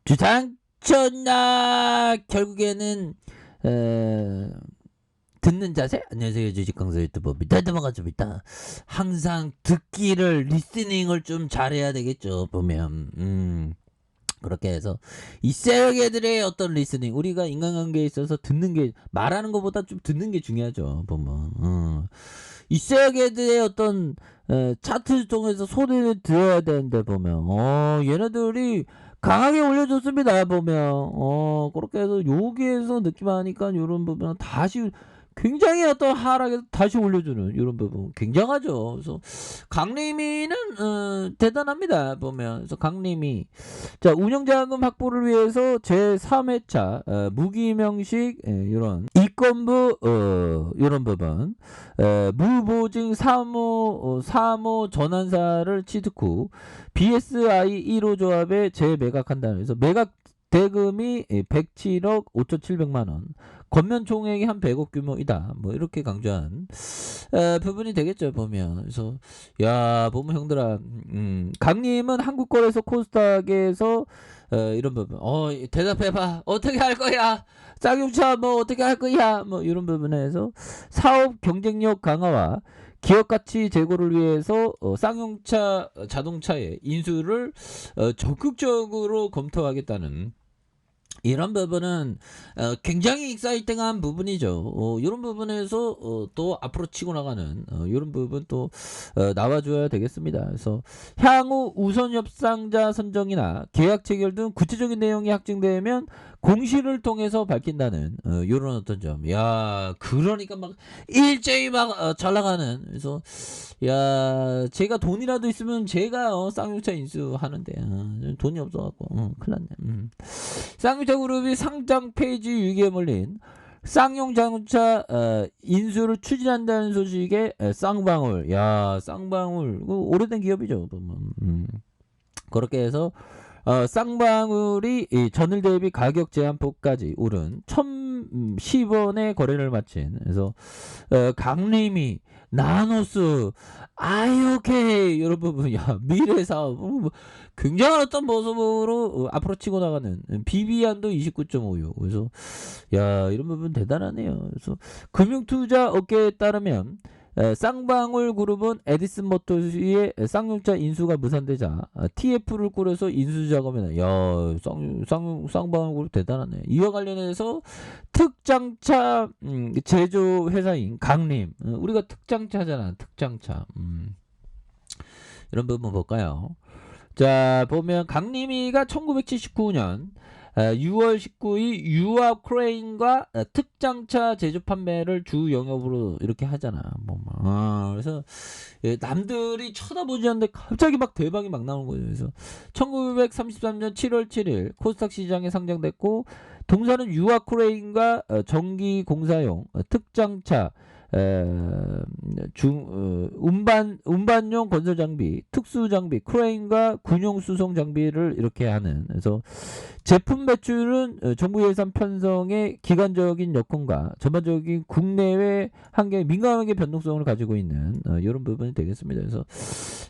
주상천나 결국에는 듣는 자세. 안녕하세요, 주식강사 유튜버 미달드마가즈입니다. 항상 듣기를 리스닝을 좀 잘해야 되겠죠. 보면 그렇게 해서 이 셀게들의 어떤 리스닝, 우리가 인간관계에 있어서 듣는 게, 말하는 것보다 좀 듣는 게 중요하죠. 보면 이 셀게들의 어떤 차트 통해서 소리를 들어야 되는데, 보면 얘네들이 강하게 올려줬습니다. 보면 그렇게 해서 여기에서 느낌하니까 이런 부분은 다시 굉장히 어떤 하락에서 다시 올려주는 이런 부분 굉장하죠. 그래서 강림이는 대단합니다. 보면 그래서 강림이 자, 운영자금 확보를 위해서 제 3회차 무기명식 이런 이건부 이런 부분 무보증 사모 전환사를 취득 후 BSI 1호 조합에 재매각한다는, 그래서 매각 대금이 107억 5,700만원, 건면 총액이 한 100억 규모이다. 뭐 이렇게 강조한 부분이 되겠죠. 보면 그래서 야, 보면 형들아, 강림은 한국거래소 코스닥에서 이런 부분 대답해봐. 어떻게 할 거야? 쌍용차 뭐 어떻게 할 거야? 뭐 이런 부분에서 사업 경쟁력 강화와 기업 가치 제고를 위해서 쌍용차 자동차의 인수를 적극적으로 검토하겠다는 이런 부분은 굉장히 익사이팅한 부분이죠. 이런 부분에서 또 앞으로 치고 나가는 이런 부분 또 나와줘야 되겠습니다. 그래서 향후 우선 협상자 선정이나 계약 체결 등 구체적인 내용이 확정되면 공시를 통해서 밝힌다는 이런 어떤 점. 야, 그러니까 막 일제히 막 잘 나가는. 그래서 야, 제가 돈이라도 있으면 제가 쌍용차 인수하는데 돈이 없어갖고 큰일 났네. 쌍용차 그룹이 상장 폐지 위기에 몰린 쌍용자동차 인수를 추진한다는 소식에 쌍방울. 야, 쌍방울 오래된 기업이죠. 그렇게 해서 쌍방울이 전일 대비 가격 제한폭까지 오른 1,010원의 거래를 마친, 그래서 강림이 나노스 아이오케이 이런 부분, 야, 미래 사업 굉장한 어떤 모습으로 앞으로 치고 나가는 비비안도 29.56. 그래서 야, 이런 부분 대단하네요. 그래서 금융투자 업계에 따르면 쌍방울 그룹은 에디슨 모터스의 쌍용차 인수가 무산되자 TF를 꾸려서 인수 작업이네. 야, 쌍방울 그룹 대단하네. 이와 관련해서 특장차 제조 회사인 강림, 우리가 특장차잖아. 특장차. 이런 부분 볼까요? 자, 보면 강림이가 1979년 6월 19일 유압 크레인과 특장차 제조 판매를 주 영업으로 이렇게 하잖아. 그래서 남들이 쳐다보지 않는데 갑자기 막 대박이 막 나오는 거예요. 그래서 1933년 7월 7일 코스닥 시장에 상장됐고, 동사는 유압 크레인과 전기 공사용 특장차 운반용 건설 장비, 특수 장비, 크레인과 군용 수송 장비를 이렇게 하는. 그래서 제품 매출은 정부 예산 편성의 기간적인 여건과 전반적인 국내외 환경에 민감하게 변동성을 가지고 있는 이런 부분이 되겠습니다. 그래서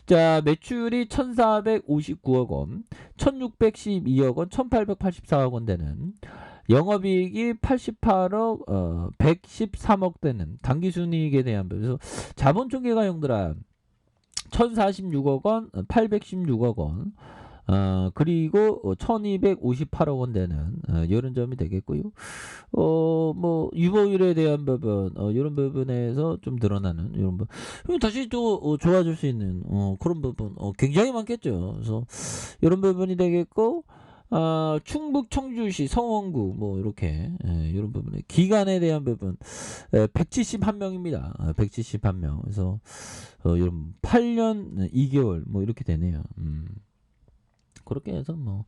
자, 매출이 1,459억 원, 1,612억 원, 1,884억 원 되는, 영업이익이 88억 113억 되는 당기순이익에 대한, 그래서 자본총계가 형들아 1046억 원, 816억 원, 그리고 1258억 원 되는 이런 점이 되겠고요. 뭐 유보율에 대한 부분, 이런 부분에서 좀 늘어나는 이런 부분, 다시 또 좋아질 수 있는 그런 부분 굉장히 많겠죠. 그래서 이런 부분이 되겠고, 충북 청주시 성원구 뭐 이렇게 이런 부분에 기간에 대한 부분 171명입니다. 171명. 그래서 이런 8년 2개월 뭐 이렇게 되네요. 그렇게 해서 뭐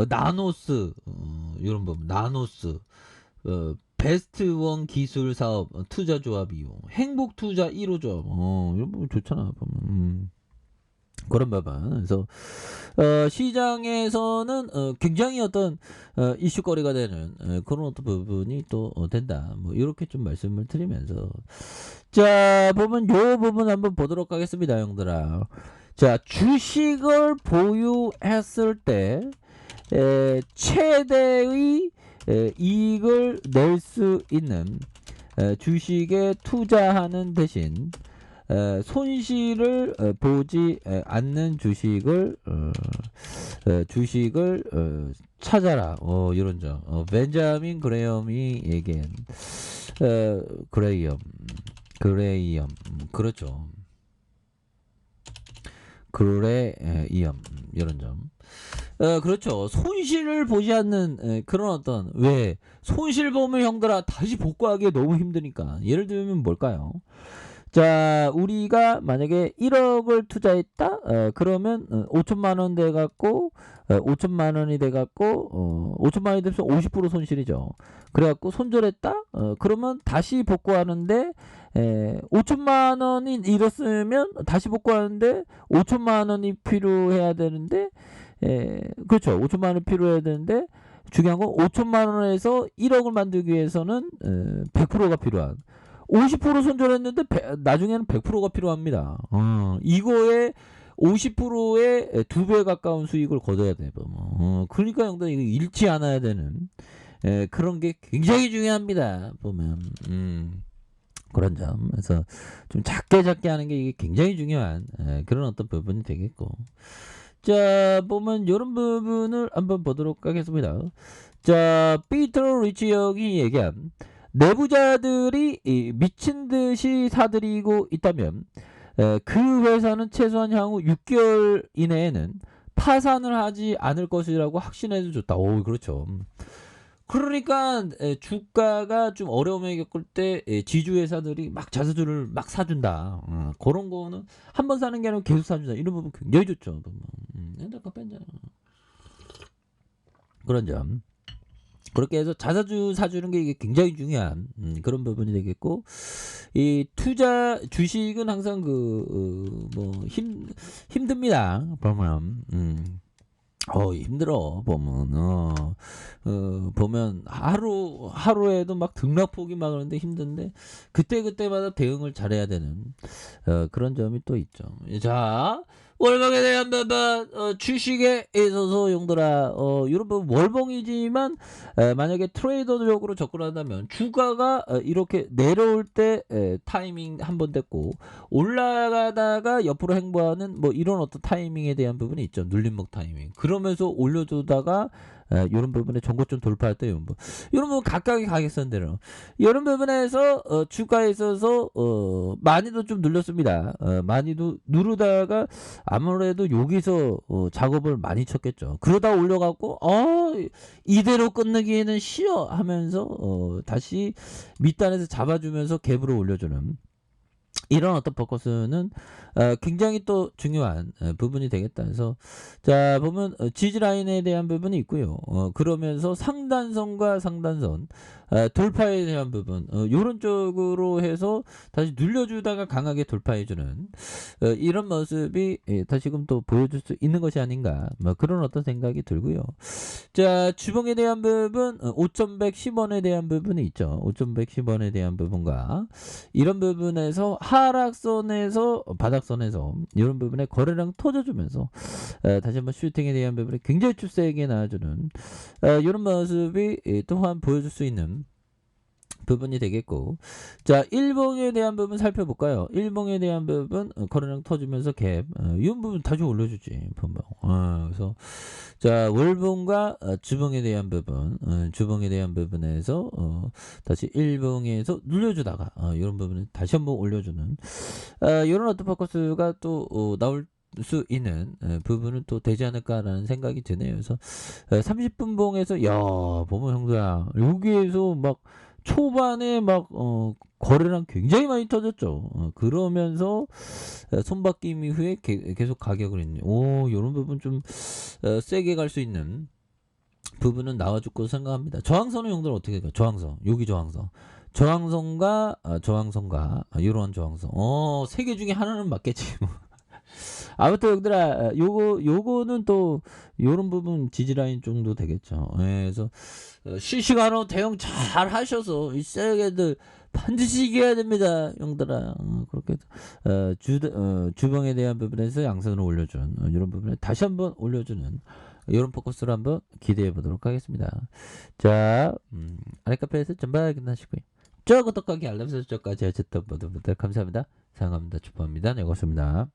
나노스 이런 부분, 나노스 베스트원 기술 사업 투자 조합 이용, 행복 투자 1호 조합 이런 부분 좋잖아. 보면 그런 부분. 그래서 시장에서는 굉장히 어떤 이슈거리가 되는 그런 어떤 부분이 또 된다. 뭐 이렇게 좀 말씀을 드리면서, 자, 보면 요 부분 한번 보도록 하겠습니다, 형들아. 자, 주식을 보유했을 때 최대의 이익을 낼 수 있는 주식에 투자하는 대신 손실을 보지 않는 주식을 찾아라. 이런 점. 벤자민 그레이엄이 얘기한 그레이엄 그렇죠. 그레이엄 이런 점. 그렇죠. 손실을 보지 않는 그런 어떤 왜 손실 보면 형들아 다시 복구하기 너무 힘드니까. 예를 들면 뭘까요? 자, 우리가 만약에 1억을 투자했다? 그러면 5천만 원 돼갖고 5천만 원이 돼갖고 5천만 원이 되면 50% 손실이죠. 그래갖고 손절했다? 그러면 다시 복구하는데 5천만 원이 잃었으면 다시 복구하는데 5천만 원이 필요해야 되는데 그렇죠. 5천만 원이 필요해야 되는데 중요한 건 5천만 원에서 1억을 만들기 위해서는 100%가 필요한 50% 손절했는데 나중에는 100%가 필요합니다. 이거에 50%의 2배 가까운 수익을 거둬야 돼. 그러니까 형들 이거 잃지 않아야 되는 그런 게 굉장히 중요합니다. 보면 그런 점. 그래서 좀 작게 하는 게 이게 굉장히 중요한 그런 어떤 부분이 되겠고. 자, 보면 이런 부분을 한번 보도록 하겠습니다. 자, 피터 리치 형이 얘기한 내부자들이 미친 듯이 사들이고 있다면 그 회사는 최소한 향후 6개월 이내에는 파산을 하지 않을 것이라고 확신해도 좋다. 오, 그렇죠. 그러니까 주가가 좀 어려움을 겪을 때 지주회사들이 막 자사주를 막 사준다. 그런 거는 한 번 사는 게 아니라 계속 사준다. 이런 부분 굉장히 좋죠. 그런 점. 그렇게 해서 자사주 사주는 게 이게 굉장히 중요한 그런 부분이 되겠고, 이 투자 주식은 항상 힘듭니다. 보면 힘들어. 보면 하루에도 막 등락폭이 막 그러는데 힘든데 그때마다 대응을 잘해야 되는 그런 점이 또 있죠. 자, 월봉에 대한 부분, 주식에 있어서 용도라, 이런 부분 월봉이지만, 만약에 트레이더적으로 접근한다면, 주가가 이렇게 내려올 때, 타이밍 한번 됐고, 올라가다가 옆으로 행보하는, 이런 어떤 타이밍에 대한 부분이 있죠. 눌림목 타이밍. 그러면서 올려주다가, 이런 부분에 전고점 돌파할 때 이런 부분 각각의 가격선대로 이런 부분에서 주가에 있어서 많이도 좀 눌렸습니다. 많이도 누르다가 아무래도 여기서 작업을 많이 쳤겠죠. 그러다 올려갖고 이대로 끝내기에는 싫어 하면서 다시 밑단에서 잡아주면서 갭으로 올려주는 이런 어떤 포커스는 굉장히 또 중요한 부분이 되겠다. 그래서 자 보면 지지라인에 대한 부분이 있고요. 그러면서 상단선과 상단선 돌파에 대한 부분 이런 쪽으로 해서 다시 눌려주다가 강하게 돌파해주는 이런 모습이 다시금 또 보여줄 수 있는 것이 아닌가 그런 어떤 생각이 들고요. 자 주봉에 대한 부분 5,110원에 대한 부분이 있죠. 5,110원에 대한 부분과 이런 부분에서 하락선에서 바닥선에서 이런 부분에 거래량 터져주면서 다시 한번 슈팅에 대한 부분에 굉장히 세게 나와주는 이런 모습이 또한 보여줄 수 있는 부분이 되겠고, 자 일봉에 대한 부분 살펴볼까요? 일봉에 대한 부분 거래량 터지면서 갭 이런 부분 다시 올려주지. 그래서 자 월봉과 주봉에 대한 부분 주봉에 대한 부분에서 다시 일봉에서 눌려주다가 이런 부분을 다시 한번 올려주는 이런 어떤 포커스가 또 나올 수 있는 부분은 또 되지 않을까라는 생각이 드네요. 그래서 30분 봉에서 보면 형들아 여기에서 막 초반에 막 거래량 굉장히 많이 터졌죠. 그러면서 손바뀜 이후에 계속 가격을 했네. 이런 부분 좀 세게 갈 수 있는 부분은 나와줄 거로 생각합니다. 저항선은 형들 어떻게 될까요? 저항선 여기 저항선과 이러한 저항선 세 개 중에 하나는 맞겠지 뭐. 아무튼 형들아 요거는 또 요런 부분 지지라인 정도 되겠죠. 그래서 실시간으로 대응 잘 하셔서 이 셀게들 반드시 이겨야 됩니다 형들아. 그렇게 주봉에 대한 부분에서 양선을 올려준 이런 부분에 다시 한번 올려주는 이런 포커스로 한번 기대해 보도록 하겠습니다. 자, 아랫카페에서 전방 끝나시고요. 저 구독하기 알람 설정까지 하셨던 분들 감사합니다. 사랑합니다. 축복합니다. 네, 고맙습니다.